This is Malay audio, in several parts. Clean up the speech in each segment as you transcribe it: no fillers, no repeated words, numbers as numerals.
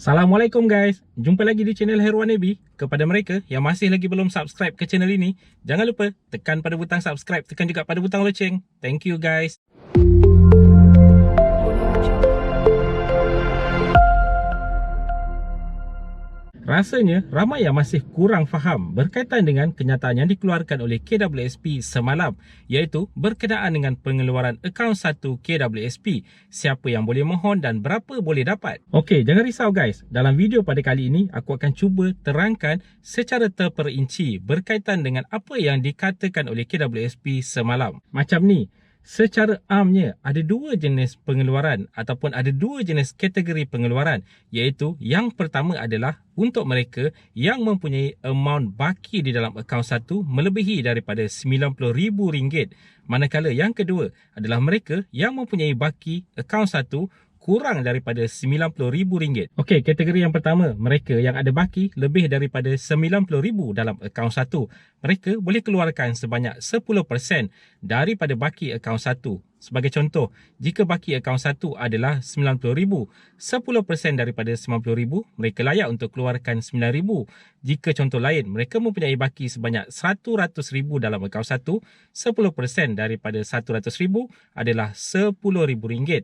Assalamualaikum guys, jumpa lagi di channel Hairwan AB. Kepada mereka yang masih lagi belum subscribe ke channel ini, jangan lupa tekan pada butang subscribe, tekan juga pada butang loceng. Thank you guys. Rasanya ramai yang masih kurang faham berkaitan dengan kenyataan yang dikeluarkan oleh KWSP semalam, iaitu berkenaan dengan pengeluaran akaun 1 KWSP, siapa yang boleh mohon dan berapa boleh dapat. Okey, jangan risau guys. Dalam video pada kali ini, aku akan cuba terangkan secara terperinci berkaitan dengan apa yang dikatakan oleh KWSP semalam. Macam ni. Secara amnya, ada dua jenis pengeluaran ataupun ada dua jenis kategori pengeluaran, iaitu yang pertama adalah untuk mereka yang mempunyai amount baki di dalam akaun 1 melebihi daripada RM90,000, manakala yang kedua adalah mereka yang mempunyai baki akaun 1 kurang daripada RM90,000. Okey, kategori yang pertama, mereka yang ada baki lebih daripada RM90,000 dalam akaun 1. Mereka boleh keluarkan sebanyak 10% daripada baki akaun 1. Sebagai contoh, jika baki akaun 1 adalah RM90,000, 10% daripada RM90,000, mereka layak untuk keluarkan RM9,000. Jika contoh lain, mereka mempunyai baki sebanyak RM100,000 dalam akaun 1, 10% daripada RM100,000 adalah RM10,000.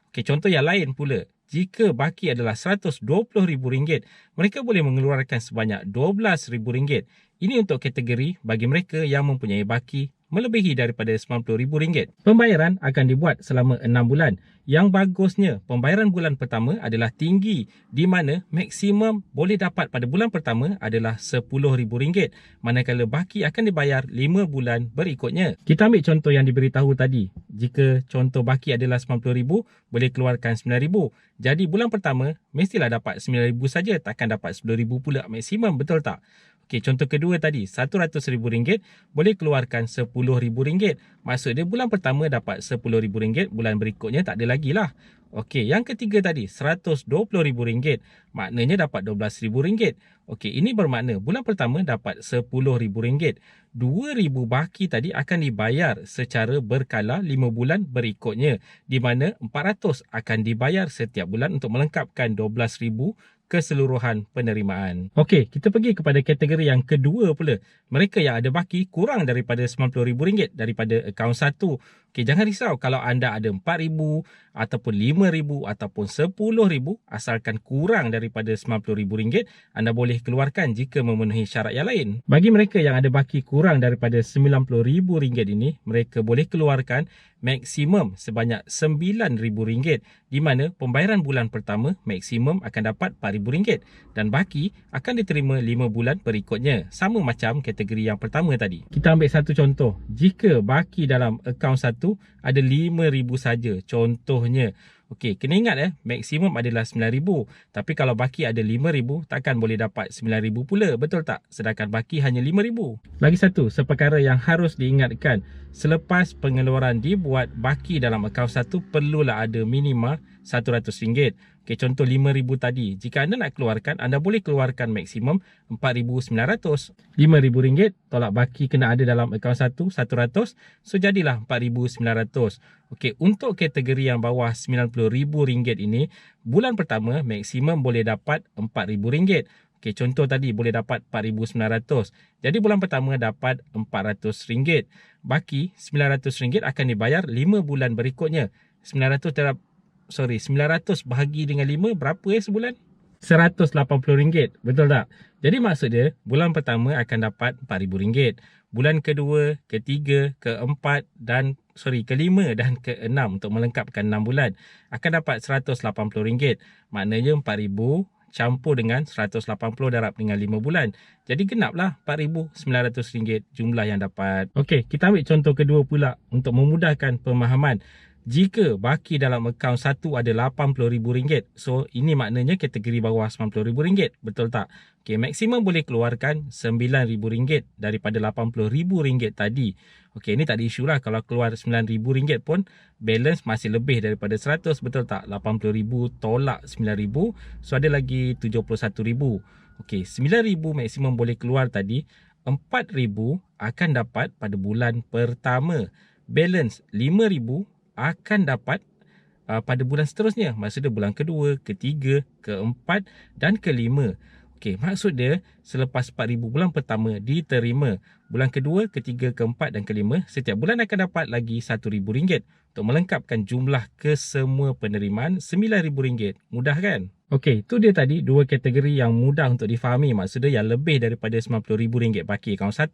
Okey, contoh yang lain pula. Jika baki adalah RM120,000, mereka boleh mengeluarkan sebanyak RM12,000. Ini untuk kategori bagi mereka yang mempunyai baki melebihi daripada RM90,000. Pembayaran akan dibuat selama 6 bulan. Yang bagusnya, pembayaran bulan pertama adalah tinggi, di mana maksimum boleh dapat pada bulan pertama adalah RM10,000, manakala baki akan dibayar 5 bulan berikutnya. Kita ambil contoh yang diberitahu tadi. Jika contoh baki adalah RM90,000, boleh keluarkan RM9,000. Jadi bulan pertama mestilah dapat RM9,000 saja, takkan dapat RM10,000 pula maksimum, betul tak? Okey, contoh kedua tadi, RM100,000 boleh keluarkan RM10,000. Maksud dia bulan pertama dapat RM10,000, bulan berikutnya tak ada lagi lah. Okey, yang ketiga tadi, RM120,000, maknanya dapat RM12,000. Okey, ini bermakna bulan pertama dapat RM10,000. RM2,000 baki tadi akan dibayar secara berkala 5 bulan berikutnya, di mana RM400 akan dibayar setiap bulan untuk melengkapkan RM12,000 keseluruhan penerimaan. Okey, kita pergi kepada kategori yang kedua pula. Mereka yang ada baki kurang daripada RM90,000 daripada akaun 1. Okey, jangan risau kalau anda ada RM4,000 ataupun RM5,000 ataupun RM10,000, asalkan kurang daripada RM90,000, anda boleh keluarkan jika memenuhi syarat yang lain. Bagi mereka yang ada baki kurang daripada RM90,000 ini, mereka boleh keluarkan maksimum sebanyak RM9,000, di mana pembayaran bulan pertama maksimum akan dapat RM4,000 dan baki akan diterima 5 bulan berikutnya, sama macam kategori yang pertama tadi. Kita ambil satu contoh. Jika baki dalam akaun 1 ada RM5,000 saja, contohnya. Okey, kena ingat maksimum adalah RM9,000. Tapi kalau baki ada RM5,000, takkan boleh dapat RM9,000 pula, betul tak? Sedangkan baki hanya RM5,000. Lagi satu, seperkara yang harus diingatkan. Selepas pengeluaran dibuat, baki dalam akaun 1 perlulah ada minima RM100. Okey, contoh RM5,000 tadi. Jika anda nak keluarkan, anda boleh keluarkan maksimum RM4,900. RM5,000 tolak baki kena ada dalam akaun 1, RM100. So, jadilah RM4,900. Okey, untuk kategori yang bawah RM90,000 ini, bulan pertama maksimum boleh dapat RM4,000. Okey, contoh tadi boleh dapat RM4,900. Jadi bulan pertama dapat RM400. Baki RM900 akan dibayar 5 bulan berikutnya. 900 bahagi dengan 5 berapa sebulan? RM180, betul tak? Jadi maksud dia, bulan pertama akan dapat RM4,000. Bulan kedua, ketiga, keempat dan kelima dan keenam untuk melengkapkan 6 bulan akan dapat RM180. Maknanya RM4,000 campur dengan RM180 darab dengan 5 bulan. Jadi genaplah RM4,900 jumlah yang dapat. Okey, kita ambil contoh kedua pula untuk memudahkan pemahaman. Jika baki dalam akaun 1 ada RM80,000, so ini maknanya kategori bawah RM90,000, betul tak? Okey, maksimum boleh keluarkan RM9,000 daripada RM80,000 tadi. Okey, ini tak ada isu lah. Kalau keluar RM9,000 pun, balance masih lebih daripada 100, betul tak? RM80,000 tolak RM9,000, so ada lagi RM71,000. Okey, RM9,000 maksimum boleh keluar tadi. RM4,000 akan dapat pada bulan pertama. Balance RM5,000 akan dapat pada bulan seterusnya. Maksudnya bulan kedua, ketiga, keempat dan kelima. Okey, maksud dia selepas 4,000 bulan pertama diterima, bulan kedua, ketiga, keempat dan kelima, setiap bulan akan dapat lagi RM1,000 untuk melengkapkan jumlah kesemua penerimaan RM9,000. Mudah kan? Okey, itu dia tadi dua kategori yang mudah untuk difahami. Maksudnya yang lebih daripada RM90,000 baki akaun 1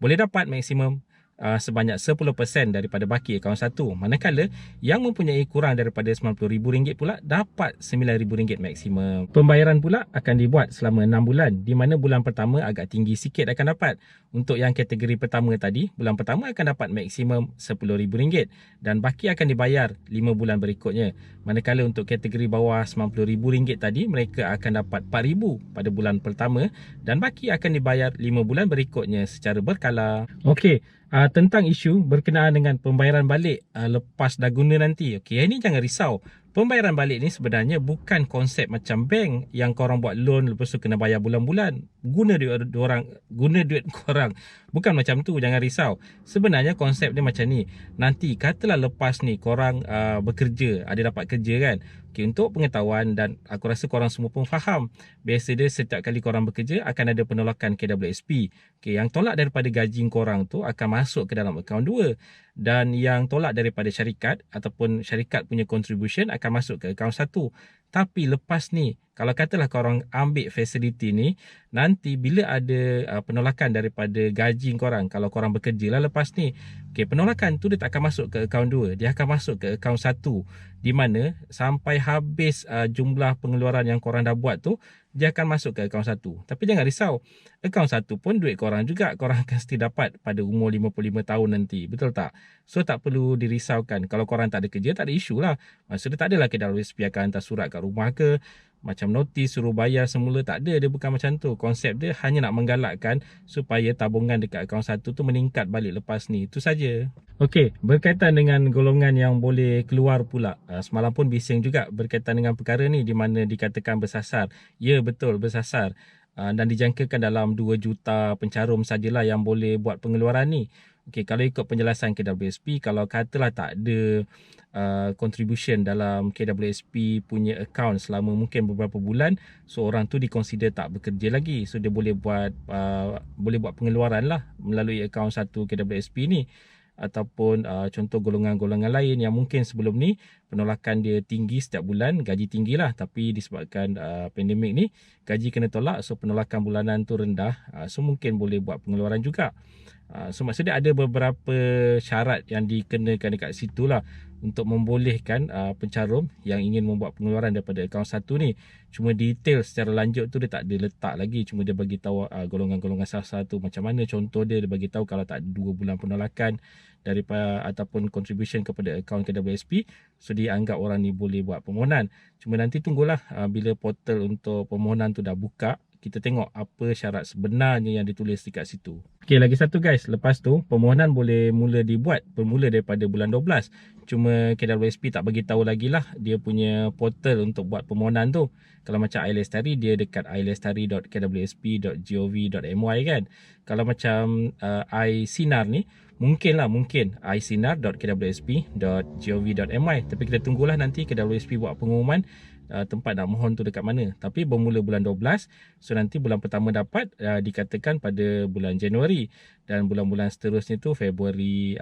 boleh dapat maksimum sebanyak 10% daripada baki akaun 1. Manakala yang mempunyai kurang daripada RM90,000 pula dapat RM9,000 maksimum. Pembayaran pula akan dibuat selama 6 bulan, di mana bulan pertama agak tinggi sikit akan dapat. Untuk yang kategori pertama tadi, bulan pertama akan dapat maksimum RM10,000 dan baki akan dibayar 5 bulan berikutnya. Manakala untuk kategori bawah RM90,000 tadi, mereka akan dapat RM4,000 pada bulan pertama dan baki akan dibayar 5 bulan berikutnya secara berkala. Okey, tentang isu berkenaan dengan pembayaran balik lepas dah guna nanti. Okey, ini jangan risau. Pembayaran balik ni sebenarnya bukan konsep macam bank yang korang buat loan lepas tu kena bayar bulan-bulan. Guna duit korang. Bukan macam tu, jangan risau. Sebenarnya konsep dia macam ni. Nanti katalah lepas ni korang bekerja, ada dapat kerja kan. Okey, untuk pengetahuan dan aku rasa korang semua pun faham. Biasa dia setiap kali korang bekerja akan ada penolakan KWSP. Okey, yang tolak daripada gaji korang tu akan masuk ke dalam akaun 2. Dan yang tolak daripada syarikat ataupun syarikat punya contribution akan masuk ke akaun 1. Tapi lepas ni, kalau katalah korang ambil fasiliti ni, nanti bila ada penolakan daripada gaji korang, kalau korang bekerja lah lepas ni, okay, penolakan tu dia tak akan masuk ke akaun 2, dia akan masuk ke akaun 1. Di mana sampai habis jumlah pengeluaran yang korang dah buat tu, dia akan masuk ke akaun 1. Tapi jangan risau, akaun 1 pun duit korang juga, korang akan mesti dapat pada umur 55 tahun nanti, betul tak? So tak perlu dirisaukan. Kalau korang tak ada kerja, tak ada isu lah. Maksudnya tak adalah KWSP akan hantar surat kat rumah ke, macam notis suruh bayar semula, tak ada. Dia bukan macam tu. Konsep dia hanya nak menggalakkan supaya tabungan dekat akaun 1 tu meningkat balik lepas ni. Itu saja. Okey, berkaitan dengan golongan yang boleh keluar pula. Semalam pun bising juga berkaitan dengan perkara ni di mana dikatakan bersasar. Ya, betul bersasar. Dan dijangkakan dalam 2 juta pencarum sajalah yang boleh buat pengeluaran ni. Okey, kalau ikut penjelasan KWSP, kalau katalah tak ada contribution dalam KWSP punya account selama mungkin beberapa bulan, so orang tu diconsider tak bekerja lagi. So dia boleh buat pengeluaran lah melalui akaun 1 KWSP ni. Ataupun contoh golongan-golongan lain yang mungkin sebelum ni penolakan dia tinggi setiap bulan, gaji tinggi lah, tapi disebabkan pandemik ni gaji kena tolak, so penolakan bulanan tu rendah, so mungkin boleh buat pengeluaran juga. So maksudnya ada beberapa syarat yang dikenakan dekat situ lah untuk membolehkan pencarum yang ingin membuat pengeluaran daripada akaun 1 ni. Cuma detail secara lanjut tu dia tak ada letak lagi, cuma dia bagi tahu golongan-golongan sasar tu macam mana. Contoh dia bagi tahu kalau tak ada 2 bulan penolakan daripada ataupun contribution kepada akaun KWSP, so dia anggap orang ni boleh buat permohonan. Cuma nanti tunggulah bila portal untuk permohonan tu dah buka, kita tengok apa syarat sebenarnya yang ditulis dekat situ. Okey, lagi satu guys, lepas tu permohonan boleh mula dibuat bermula daripada bulan 12. Cuma KWSP tak bagi tahu lagi lah dia punya portal untuk buat permohonan tu. Kalau macam iLestari, dia dekat ilestari.kwsp.gov.my kan. Kalau macam iSinar ni, mungkin icinar.kwsp.gov.my. Tapi kita tunggulah nanti KWSP buat pengumuman tempat nak mohon tu dekat mana. Tapi bermula bulan 12, so nanti bulan pertama dapat dikatakan pada bulan Januari, dan bulan-bulan seterusnya tu Februari,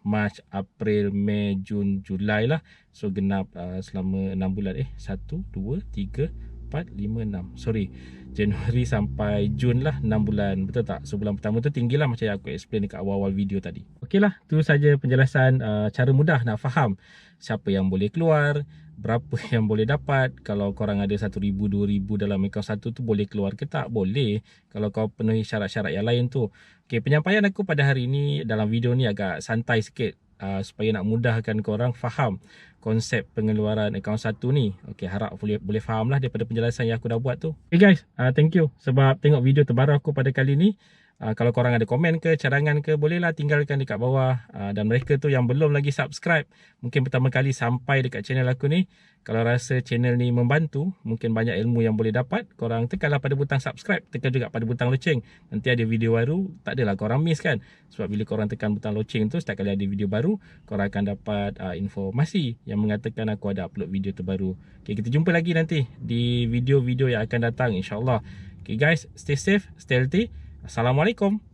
Mac, April, Mei, Jun, Julai lah. So genap selama 6 bulan. 1, 2, 3, 4, 5, 6. Sorry, Januari sampai Jun lah, 6 bulan. Betul tak? So bulan pertama tu tinggi lah macam yang aku explain dekat awal-awal video tadi. Okey lah, tu saja penjelasan cara mudah nak faham siapa yang boleh keluar, berapa yang boleh dapat. Kalau korang ada 1,000, 2,000 dalam akaun 1 tu boleh keluar ke tak? Boleh, kalau kau penuhi syarat-syarat yang lain tu. Okey, penyampaian aku pada hari ini dalam video ni agak santai sikit, supaya nak mudahkan korang faham konsep pengeluaran akaun 1 ni. Okey, harap boleh faham lah daripada penjelasan yang aku dah buat tu. Okay guys, thank you sebab tengok video terbaru aku pada kali ni. Kalau korang ada komen ke, cadangan ke, bolehlah tinggalkan dekat bawah. Dan mereka tu yang belum lagi subscribe, mungkin pertama kali sampai dekat channel aku ni, kalau rasa channel ni membantu, mungkin banyak ilmu yang boleh dapat, korang tekanlah pada butang subscribe, tekan juga pada butang loceng. Nanti ada video baru, tak adalah korang miss kan. Sebab bila korang tekan butang loceng tu, setiap kali ada video baru, korang akan dapat informasi yang mengatakan aku ada upload video terbaru. Okay, kita jumpa lagi nanti di video-video yang akan datang, insyaAllah. Okay guys, stay safe, stay healthy. Assalamualaikum.